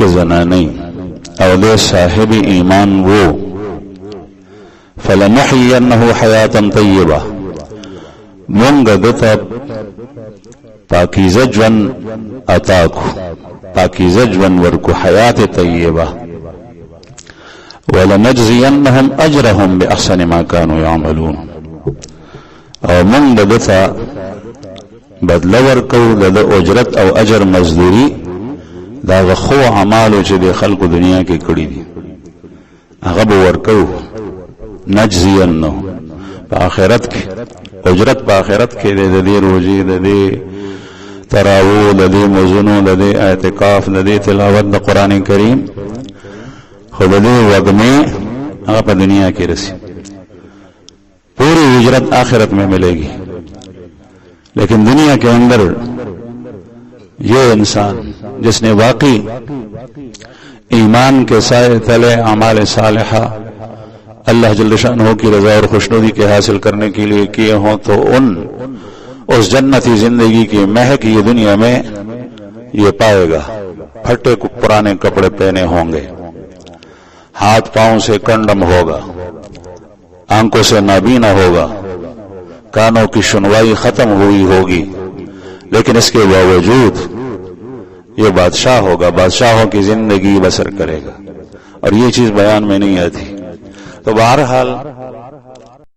के जनानी अवदे साहिब ईमान वो फलनुह्यियन्नहु हयातन तय्यबा मुंग दता पाकीज़ा जवन अताकु पाकीज़ा जवन वरकु हयात तय्यबा वलनजज़ियन्नहुम अजरहुम बिअहसनि मा कानू यअमलून और मुंग दता बदला वर्कौ दद उजरत और अजर मजदूरी दा खो अमालो चे दे खल्क दुनिया की कड़ी दी अगब वर्कौ नजजियन्नो आखिरत के उजरत आखिरत के दे रोजी दे तरावो दे मौज़ूनो दे एतिकाफ दे तिलावत द कुरान करीम खुद दे वक्त में आप दुनिया की रसी पूरी उजरत आखिरत में मिलेगी। लेकिन दुनिया के अंदर ये इंसान जिसने वाकई ईमान के साए तले अमाल सालिहा अल्लाह जल्ल शानहू की रजा और खुशनुदी के हासिल करने के लिए किए हों तो उस जन्नती जिंदगी की महक ये दुनिया में ये पाएगा। फटे पुराने कपड़े पहने होंगे, हाथ पांव से कंडम होगा, आंखों से नाबीना होगा, कानों की सुनवाई खत्म हुई होगी, लेकिन इसके बावजूद ये बादशाह होगा, बादशाहों की जिंदगी बसर करेगा। और ये चीज बयान में नहीं आती। तो बहरहाल